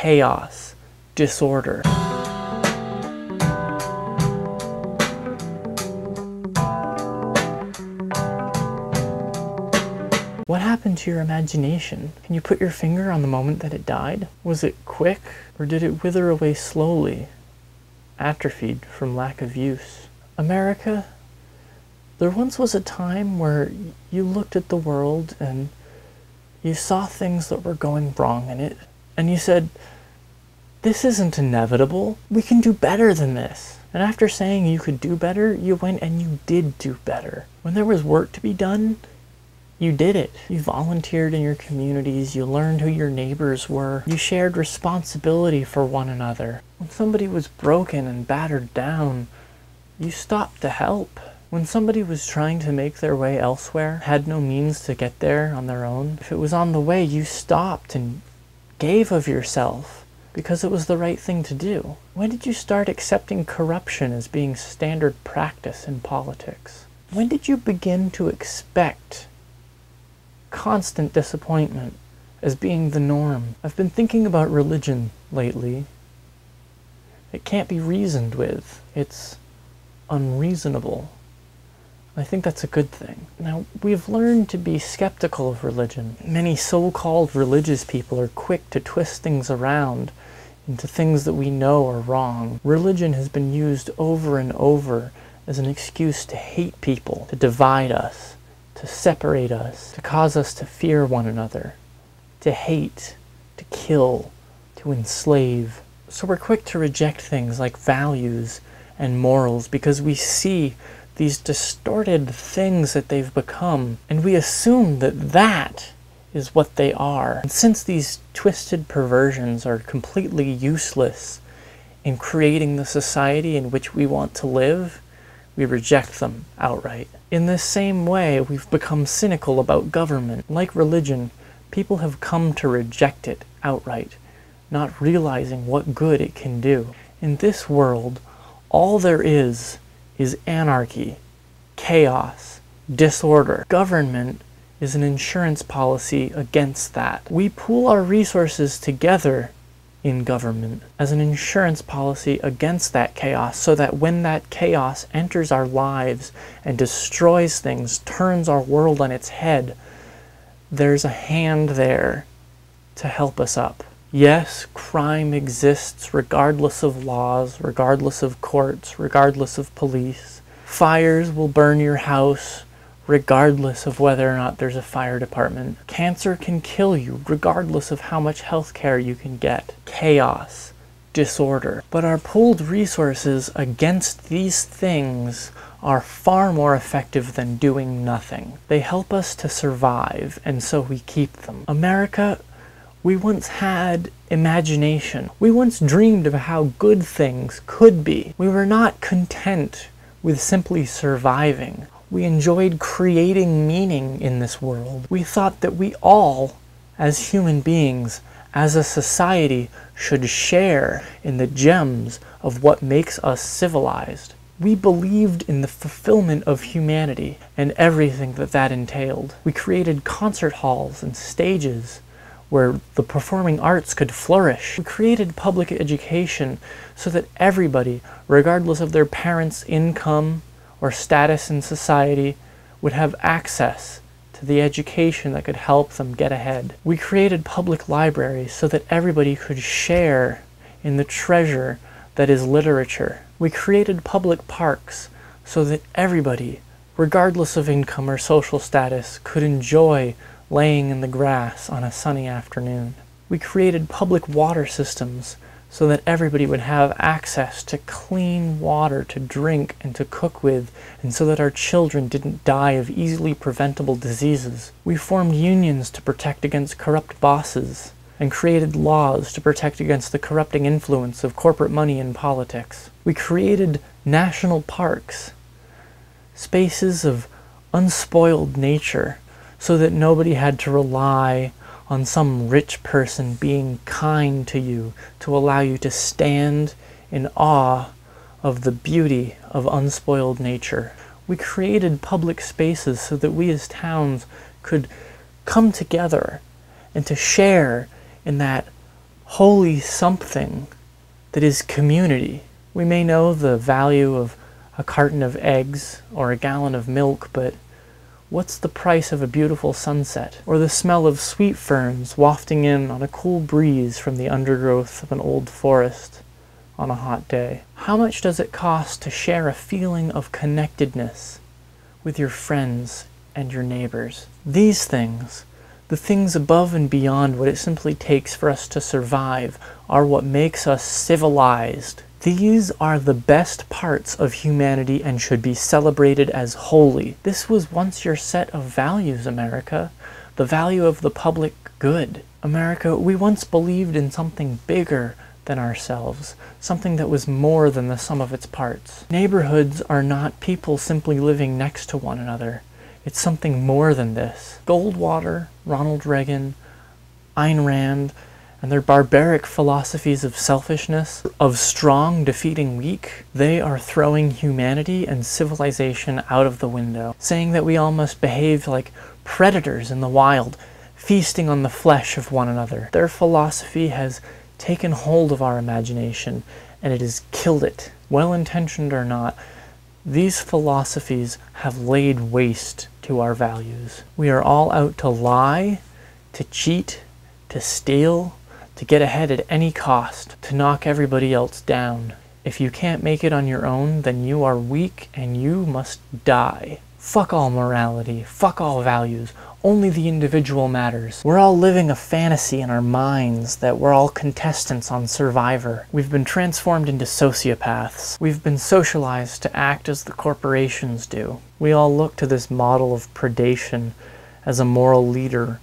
chaos, disorder. What happened to your imagination? Can you put your finger on the moment that it died? Was it quick, or did it wither away slowly, atrophied from lack of use? America, there once was a time where you looked at the world and you saw things that were going wrong in it, and you said, this isn't inevitable. We can do better than this. And after saying you could do better, you went and you did do better. When there was work to be done, you did it. You volunteered in your communities, you learned who your neighbors were, you shared responsibility for one another. When somebody was broken and battered down, you stopped to help. When somebody was trying to make their way elsewhere, had no means to get there on their own, if it was on the way, you stopped and gave of yourself because it was the right thing to do. When did you start accepting corruption as being standard practice in politics? When did you begin to expect constant disappointment as being the norm? I've been thinking about religion lately. It can't be reasoned with. It's unreasonable. I think that's a good thing. Now, we've learned to be skeptical of religion. Many so-called religious people are quick to twist things around into things that we know are wrong. Religion has been used over and over as an excuse to hate people, to divide us, to separate us, to cause us to fear one another, to hate, to kill, to enslave. So we're quick to reject things like values and morals because we see these distorted things that they've become, and we assume that that is what they are. And since these twisted perversions are completely useless in creating the society in which we want to live, we reject them outright. In this same way, we've become cynical about government. Like religion, people have come to reject it outright, not realizing what good it can do. In this world, all there is anarchy, chaos, disorder. Government is an insurance policy against that. We pool our resources together in government as an insurance policy against that chaos, so that when that chaos enters our lives and destroys things, turns our world on its head, there's a hand there to help us up. Yes, crime exists regardless of laws, regardless of courts, regardless of police. Fires will burn your house regardless of whether or not there's a fire department. Cancer can kill you regardless of how much health care you can get. Chaos, disorder. But our pooled resources against these things are far more effective than doing nothing. They help us to survive, and so we keep them. America, we once had imagination. We once dreamed of how good things could be. We were not content with simply surviving. We enjoyed creating meaning in this world. We thought that we all, as human beings, as a society, should share in the gems of what makes us civilized. We believed in the fulfillment of humanity and everything that that entailed. We created concert halls and stages where the performing arts could flourish. We created public education so that everybody, regardless of their parents' income or status in society, would have access to the education that could help them get ahead. We created public libraries so that everybody could share in the treasure that is literature. We created public parks so that everybody, regardless of income or social status, could enjoy laying in the grass on a sunny afternoon. We created public water systems so that everybody would have access to clean water to drink and to cook with, and so that our children didn't die of easily preventable diseases. We formed unions to protect against corrupt bosses, and created laws to protect against the corrupting influence of corporate money in politics. We created national parks, spaces of unspoiled nature, so that nobody had to rely on some rich person being kind to you to allow you to stand in awe of the beauty of unspoiled nature. We created public spaces so that we as towns could come together and to share in that holy something that is community. We may know the value of a carton of eggs or a gallon of milk, but what's the price of a beautiful sunset? Or the smell of sweet ferns wafting in on a cool breeze from the undergrowth of an old forest on a hot day? How much does it cost to share a feeling of connectedness with your friends and your neighbors? These things, the things above and beyond what it simply takes for us to survive, are what makes us civilized. These are the best parts of humanity and should be celebrated as holy. This was once your set of values, America. The value of the public good. America, we once believed in something bigger than ourselves, something that was more than the sum of its parts. Neighborhoods are not people simply living next to one another. It's something more than this. Goldwater, Ronald Reagan, Ayn Rand, and their barbaric philosophies of selfishness, of strong defeating weak, they are throwing humanity and civilization out of the window, saying that we all must behave like predators in the wild, feasting on the flesh of one another. Their philosophy has taken hold of our imagination, and it has killed it. Well-intentioned or not, these philosophies have laid waste to our values. We are all out to lie, to cheat, to steal, to get ahead at any cost, to knock everybody else down. If you can't make it on your own, then you are weak and you must die. Fuck all morality, fuck all values, only the individual matters. We're all living a fantasy in our minds that we're all contestants on Survivor. We've been transformed into sociopaths. We've been socialized to act as the corporations do. We all look to this model of predation as a moral leader,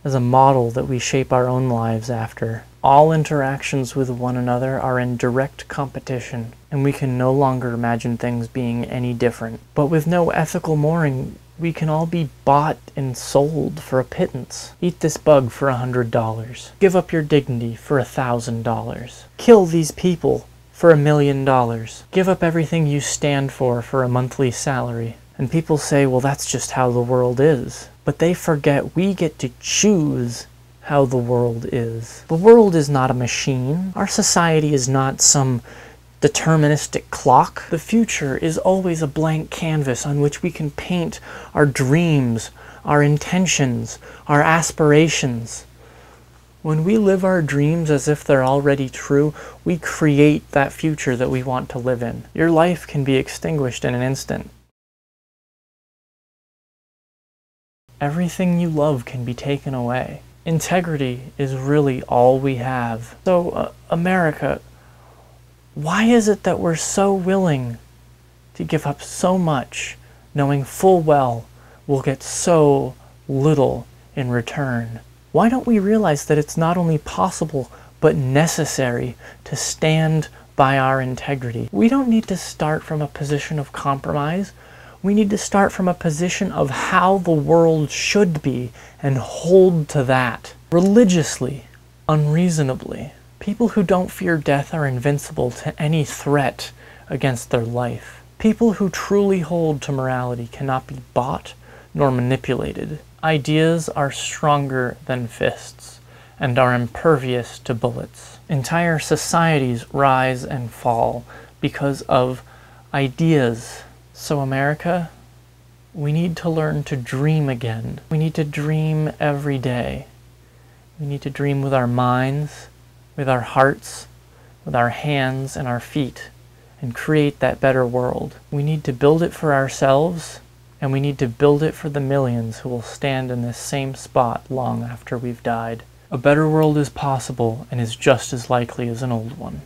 as a model that we shape our own lives after. All interactions with one another are in direct competition, and we can no longer imagine things being any different. But with no ethical mooring, we can all be bought and sold for a pittance. Eat this bug for $100. Give up your dignity for $1,000. Kill these people for $1 million. Give up everything you stand for a monthly salary. And people say, well, that's just how the world is. But they forget we get to choose how the world is. The world is not a machine. Our society is not some deterministic clock. The future is always a blank canvas on which we can paint our dreams, our intentions, our aspirations. When we live our dreams as if they're already true, we create that future that we want to live in. Your life can be extinguished in an instant. Everything you love can be taken away. Integrity is really all we have. So, America, why is it that we're so willing to give up so much, knowing full well we'll get so little in return? Why don't we realize that it's not only possible, but necessary to stand by our integrity? We don't need to start from a position of compromise. We need to start from a position of how the world should be and hold to that. Religiously, unreasonably. People who don't fear death are invincible to any threat against their life. People who truly hold to morality cannot be bought nor manipulated. Ideas are stronger than fists and are impervious to bullets. Entire societies rise and fall because of ideas. So America, we need to learn to dream again. We need to dream every day. We need to dream with our minds, with our hearts, with our hands and our feet, and create that better world. We need to build it for ourselves, and we need to build it for the millions who will stand in this same spot long after we've died. A better world is possible and is just as likely as an old one.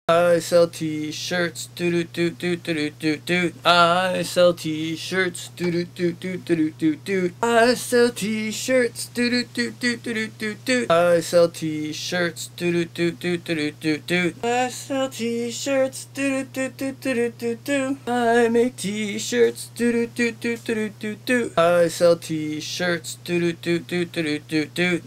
I sell t-shirts, do-do-do-do-do-do-do. I sell t-shirts, do-do-do-do-do-do-do. I sell t-shirts, do-do-do-do-do-do-do. I sell t-shirts, do-do-do-do-do-do-do. I sell t-shirts, do-do-do-do-do-do-do. I make t-shirts, do-do-do-do-do-do-do-do. I sell t-shirts, do-do-do-do-do-do-do.